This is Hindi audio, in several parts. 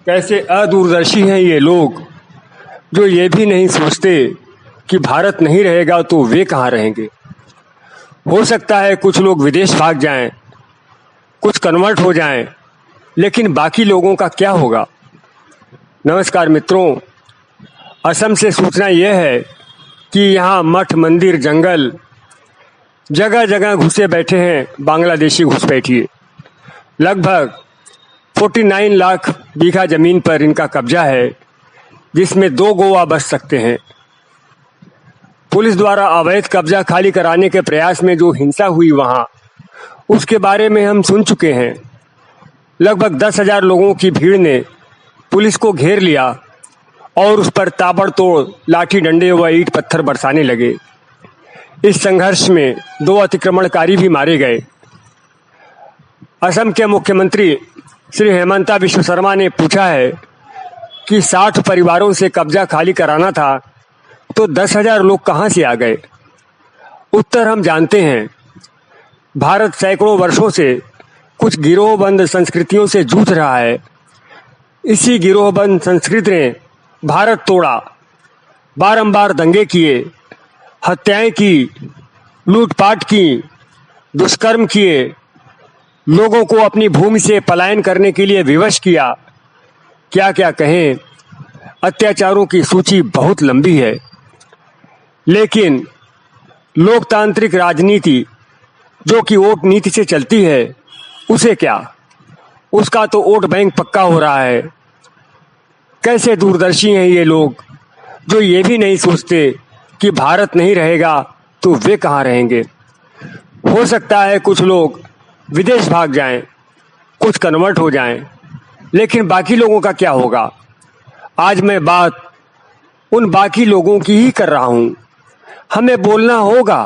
कैसे अदूरदर्शी हैं ये लोग जो ये भी नहीं सोचते कि भारत नहीं रहेगा तो वे कहाँ रहेंगे। हो सकता है कुछ लोग विदेश भाग जाएं, कुछ कन्वर्ट हो जाएं, लेकिन बाकी लोगों का क्या होगा। नमस्कार मित्रों, असम से सूचना यह है कि यहाँ मठ मंदिर जंगल जगह जगह घुसे बैठे हैं बांग्लादेशी घुसपैठिए। लगभग 49 लाख बीघा जमीन पर इनका कब्जा है, जिसमें 2 गोवा बस सकते हैं। पुलिस द्वारा अवैध कब्जा खाली कराने के प्रयास में जो हिंसा हुई वहां, उसके बारे में हम सुन चुके हैं। लगभग 10,000 लोगों की भीड़ ने पुलिस को घेर लिया और उस पर ताबड़तोड़ लाठी डंडे व ईंट पत्थर बरसाने लगे। इस संघर्ष में 2 अतिक्रमणकारी भी मारे गए। असम के मुख्यमंत्री श्री हेमंता बिश्व शर्मा ने पूछा है कि 60 परिवारों से कब्जा खाली कराना था तो 10,000 लोग कहां से आ गए। उत्तर हम जानते हैं। भारत सैकड़ों वर्षों से कुछ गिरोहबंद संस्कृतियों से जूझ रहा है। इसी गिरोहबंद संस्कृति ने भारत तोड़ा, बारंबार दंगे किए, हत्याएं की, लूटपाट की, दुष्कर्म किए, लोगों को अपनी भूमि से पलायन करने के लिए विवश किया। क्या क्या कहें, अत्याचारों की सूची बहुत लंबी है। लेकिन लोकतांत्रिक राजनीति जो कि वोट नीति से चलती है, उसे क्या, उसका तो वोट बैंक पक्का हो रहा है। कैसे दूरदर्शी हैं ये लोग जो ये भी नहीं सोचते कि भारत नहीं रहेगा तो वे कहाँ रहेंगे। हो सकता है कुछ लोग विदेश भाग जाएं, कुछ कन्वर्ट हो जाएं, लेकिन बाकी लोगों का क्या होगा। आज मैं बात उन बाकी लोगों की ही कर रहा हूं। हमें बोलना होगा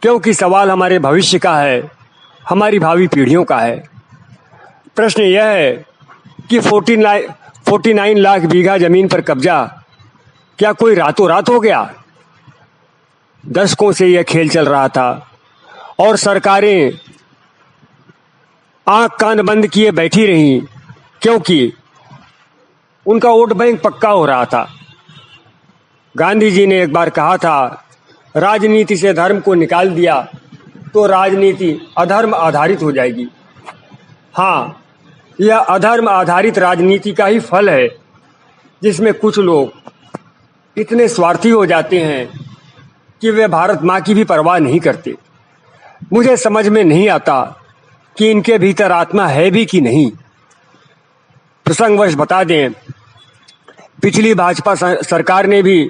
क्योंकि सवाल हमारे भविष्य का है, हमारी भावी पीढ़ियों का है। प्रश्न यह है कि 49 लाख बीघा जमीन पर कब्जा क्या कोई रातों रात हो गया। दशकों से यह खेल चल रहा था और सरकारें आंख कान बंद किए बैठी रहीं क्योंकि उनका वोट बैंक पक्का हो रहा था। गांधी जी ने एक बार कहा था, राजनीति से धर्म को निकाल दिया तो राजनीति अधर्म आधारित हो जाएगी। हाँ, यह अधर्म आधारित राजनीति का ही फल है, जिसमें कुछ लोग इतने स्वार्थी हो जाते हैं कि वे भारत माँ की भी परवाह नहीं करते। मुझे समझ में नहीं आता कि इनके भीतर आत्मा है भी कि नहीं। प्रसंगवश बता दें, पिछली भाजपा सरकार ने भी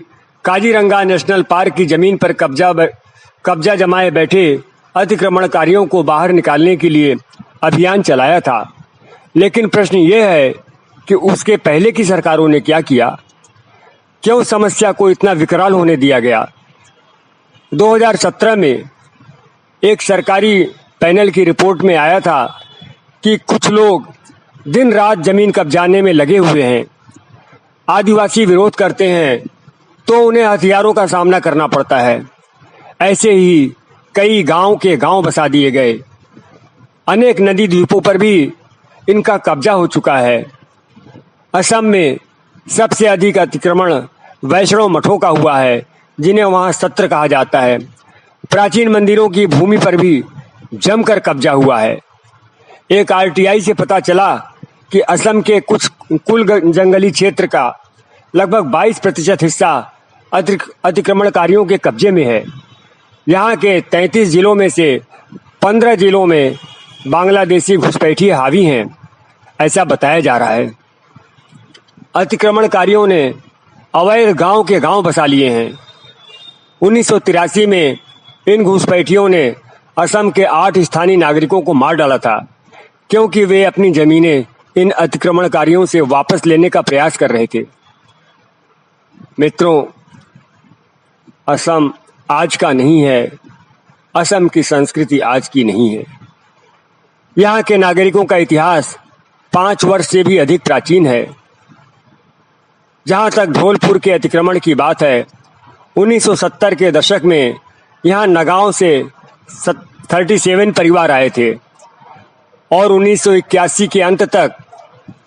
काजीरंगा नेशनल पार्क की जमीन पर कब्जा जमाए बैठे अतिक्रमणकारियों को बाहर निकालने के लिए अभियान चलाया था। लेकिन प्रश्न ये है कि उसके पहले की सरकारों ने क्या किया। क्यों समस्या को इतना विकराल होने दिया गया। 2017 में एक सरकारी पैनल की रिपोर्ट में आया था कि कुछ लोग दिन रात जमीन कब्जाने में लगे हुए हैं। आदिवासी विरोध करते हैं तो उन्हें हथियारों का सामना करना पड़ता है। ऐसे ही कई गांव के गांव बसा दिए गए। अनेक नदी द्वीपों पर भी इनका कब्जा हो चुका है। असम में सबसे अधिक अतिक्रमण वैष्णव मठों का हुआ है, जिन्हें वहां सत्र कहा जाता है। प्राचीन मंदिरों की भूमि पर भी जमकर कब्जा हुआ है। एक आरटीआई से पता चला कि असम के कुल जंगली क्षेत्र का लगभग 22% हिस्सा अतिक्रमणकारियों के कब्जे में है। यहाँ के 33 जिलों में से 15 जिलों में बांग्लादेशी घुसपैठिए हावी हैं, ऐसा बताया जा रहा है। अतिक्रमणकारियों ने अवैध गांव के गांव बसा लिए हैं। 1983 में इन घुसपैठियों ने असम के 8 स्थानीय नागरिकों को मार डाला था, क्योंकि वे अपनी जमीनें इन अतिक्रमणकारियों से वापस लेने का प्रयास कर रहे थे। मित्रों, असम आज का नहीं है, असम की संस्कृति आज की नहीं है। यहाँ के नागरिकों का इतिहास 5 वर्ष से भी अधिक प्राचीन है। जहाँ तक धौलपुर के अतिक्रमण की बात है, 1970 के दशक में यहाँ नगांव से 37 परिवार आए थे और 1981 के अंत तक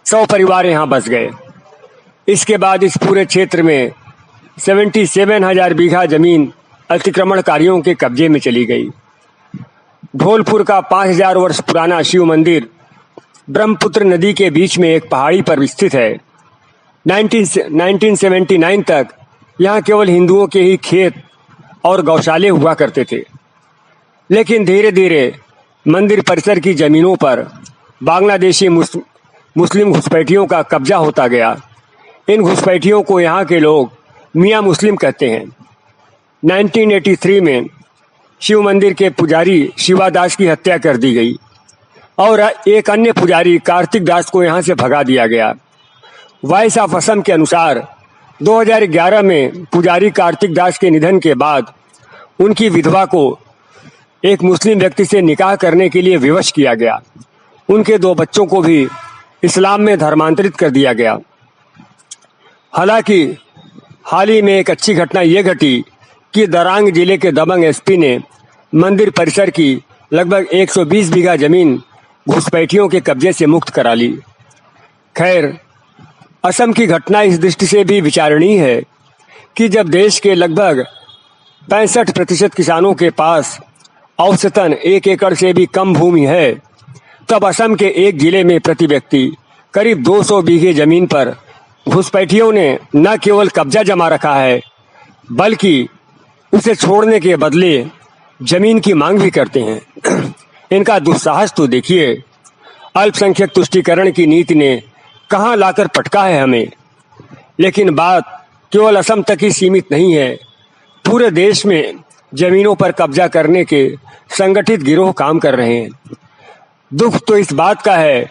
100 परिवार यहाँ बस गए। इसके बाद इस पूरे क्षेत्र में 77,000 बीघा जमीन अतिक्रमणकारियों के कब्जे में चली गई। धौलपुर का 5,000 वर्ष पुराना शिव मंदिर ब्रह्मपुत्र नदी के बीच में एक पहाड़ी पर स्थित है। 1979 तक यहाँ केवल हिंदुओं के ही खेत और गौशाले हुआ करते थे, लेकिन धीरे धीरे मंदिर परिसर की जमीनों पर बांग्लादेशी मुस्लिम घुसपैठियों का कब्जा होता गया। इन घुसपैठियों को यहाँ के लोग मियाँ मुस्लिम कहते हैं। 1983 में शिव मंदिर के पुजारी शिवादास की हत्या कर दी गई और एक अन्य पुजारी कार्तिक दास को यहाँ से भगा दिया गया। वॉइस ऑफ असम के अनुसार 2011 में पुजारी कार्तिक दास के निधन के बाद उनकी विधवा को एक मुस्लिम व्यक्ति से निकाह करने के लिए विवश किया गया। उनके 2 बच्चों को भी इस्लाम में धर्मांतरित कर दिया गया। हालांकि हाल ही में एक अच्छी घटना ये घटी कि दरांग जिले के दबंग एसपी ने मंदिर परिसर की लगभग 120 बीघा जमीन घुसपैठियों के कब्जे से मुक्त करा ली। खैर, असम की घटना इस दृष्टि से भी विचारणीय है कि जब देश के लगभग 65% किसानों के पास औसतन 1 एकड़ से भी कम भूमि है, तब असम के एक जिले में प्रति व्यक्ति करीब 200 बीघे जमीन पर घुसपैठियों ने न केवल कब्जा जमा रखा है, बल्कि उसे छोड़ने के बदले जमीन की मांग भी करते हैं। इनका दुस्साहस तो देखिए। अल्पसंख्यक तुष्टीकरण की नीति ने कहां लाकर पटका है हमें। लेकिन बात केवल असम तक ही सीमित नहीं है। पूरे देश में जमीनों पर कब्जा करने के संगठित गिरोह काम कर रहे हैं। दुख तो इस बात का है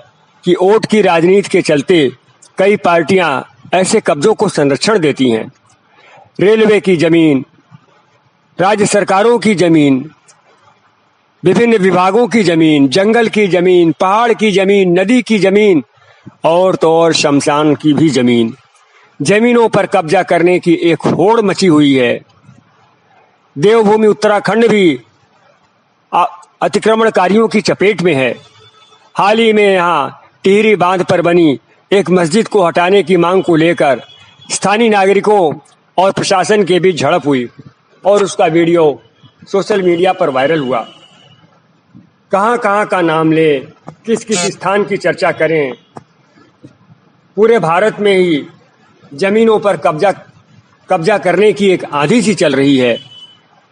कि वोट की राजनीति के चलते कई पार्टियां ऐसे कब्जों को संरक्षण देती हैं। रेलवे की जमीन, राज्य सरकारों की जमीन, विभिन्न विभागों की जमीन, जंगल की जमीन, पहाड़ की जमीन, नदी की जमीन और तो और शमशान की भी जमीन, जमीनों पर कब्जा करने की एक होड़ मची हुई है। देवभूमि उत्तराखंड भी अतिक्रमणकारियों की चपेट में है। हाल ही में यहाँ टिहरी बांध पर बनी एक मस्जिद को हटाने की मांग को लेकर स्थानीय नागरिकों और प्रशासन के बीच झड़प हुई और उसका वीडियो सोशल मीडिया पर वायरल हुआ। कहां कहां का नाम ले, किस किस स्थान की चर्चा करें। पूरे भारत में ही जमीनों पर कब्जा करने की एक आंधी सी चल रही है।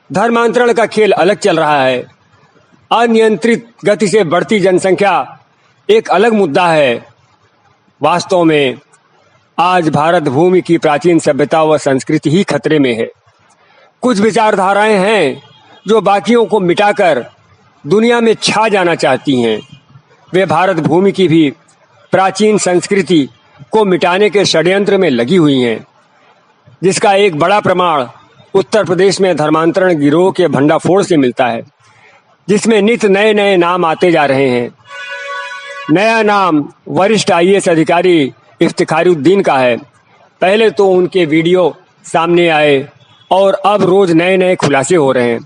धर्मांतरण का खेल अलग चल रहा है। अनियंत्रित गति से बढ़ती जनसंख्या एक अलग मुद्दा है। वास्तव में आज भारत भूमि की प्राचीन सभ्यता व संस्कृति ही खतरे में है। कुछ विचारधाराएं हैं जो बाकियों को मिटाकर दुनिया में छा जाना चाहती हैं। वे भारत भूमि की भी प्राचीन संस्कृति को मिटाने के षड्यंत्र में लगी हुई हैं, जिसका एक बड़ा प्रमाण उत्तर प्रदेश में धर्मांतरण गिरोह के भंडाफोड़ से मिलता है, जिसमें नित नए नए नाम आते जा रहे हैं। नया नाम वरिष्ठ IAS अधिकारी इफ्तिखारुद्दीन का है। पहले तो उनके वीडियो सामने आए और अब रोज नए नए खुलासे हो रहे हैं।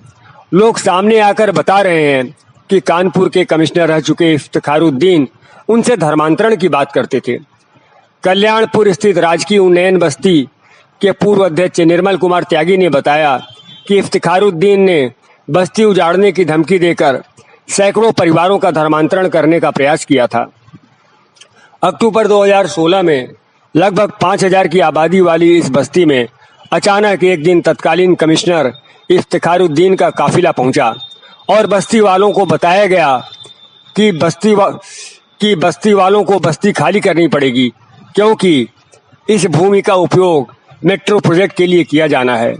लोग सामने आकर बता रहे हैं कि कानपुर के कमिश्नर रह चुके इफ्तिखारुद्दीन उनसे धर्मांतरण की बात करते थे। कल्याणपुर स्थित राजकीय उन्नयन बस्ती के पूर्व अध्यक्ष निर्मल कुमार त्यागी ने बताया कि इफ्तिखारुद्दीन ने बस्ती उजाड़ने की धमकी देकर सैकड़ों परिवारों का धर्मांतरण करने का प्रयास किया था। अक्टूबर 2016 में लगभग 5,000 की आबादी वाली इस बस्ती में अचानक एक दिन तत्कालीन कमिश्नर इफ्तिखारुद्दीन का काफिला पहुंचा और बस्ती वालों को बताया गया कि बस्ती वालों को बस्ती खाली करनी पड़ेगी, क्योंकि इस भूमि का उपयोग मेट्रो प्रोजेक्ट के लिए किया जाना है।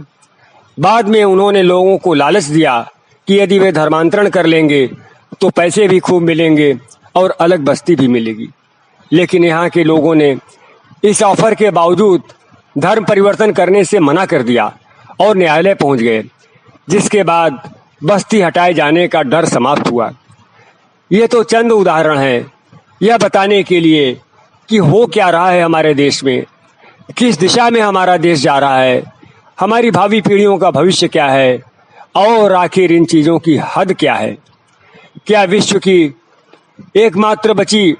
बाद में उन्होंने लोगों को लालच दिया कि यदि वे धर्मांतरण कर लेंगे तो पैसे भी खूब मिलेंगे और अलग बस्ती भी मिलेगी। लेकिन यहाँ के लोगों ने इस ऑफर के बावजूद धर्म परिवर्तन करने से मना कर दिया और न्यायालय पहुंच गए, जिसके बाद बस्ती हटाए जाने का डर समाप्त हुआ। ये तो चंद उदाहरण हैं यह बताने के लिए कि हो क्या रहा है हमारे देश में, किस दिशा में हमारा देश जा रहा है, हमारी भावी पीढ़ियों का भविष्य क्या है और आखिर इन चीज़ों की हद क्या है। क्या विश्व की एकमात्र बची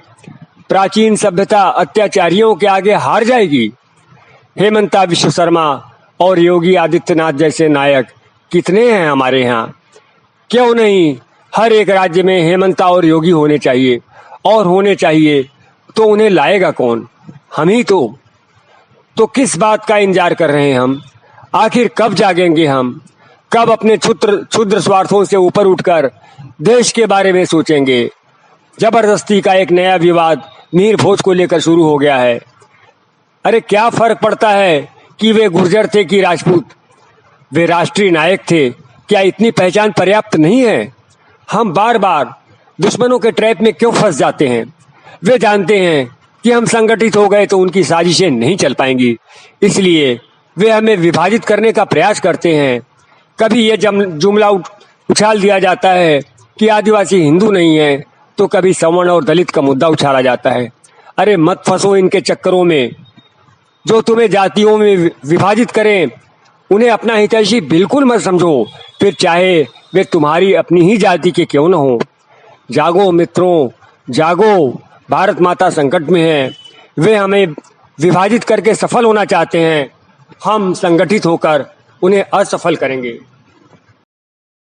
प्राचीन सभ्यता अत्याचारियों के आगे हार जाएगी। हेमंता विश्व शर्मा और योगी आदित्यनाथ जैसे नायक कितने हैं हमारे यहाँ। क्यों नहीं हर एक राज्य में हेमंता और योगी होने चाहिए, और होने चाहिए तो उन्हें लाएगा कौन? हम ही तो किस बात का इंतजार कर रहे हैं हम? आखिर कब जागेंगे हम? कब अपने क्षुद्र स्वार्थों से ऊपर उठकर देश के बारे में सोचेंगे? जबरदस्ती का एक नया विवाद मीर भोज को लेकर शुरू हो गया है। अरे क्या फर्क पड़ता है कि वे गुर्जर थे कि राजपूत? वे राष्ट्रीय नायक थे, क्या इतनी पहचान पर्याप्त नहीं है? हम बार बार दुश्मनों के ट्रैप में क्यों फंस जाते हैं? वे जानते हैं कि हम संगठित हो गए तो उनकी साजिशें नहीं चल पाएंगी, इसलिए वे हमें विभाजित करने का प्रयास करते हैं। कभी ये जुमला उछाल दिया जाता है कि आदिवासी हिंदू नहीं है, तो कभी सवर्ण और दलित का मुद्दा उछाला जाता है। अरे मत फंसो इनके चक्करों में। जो तुम्हें जातियों में विभाजित करें उन्हें अपना हितैषी बिल्कुल मत समझो, फिर चाहे वे तुम्हारी अपनी ही जाति के क्यों न हो। जागो मित्रों, जागो। भारत माता संकट में है। वे हमें विभाजित करके सफल होना चाहते हैं। हम संगठित होकर उन्हें असफल करेंगे।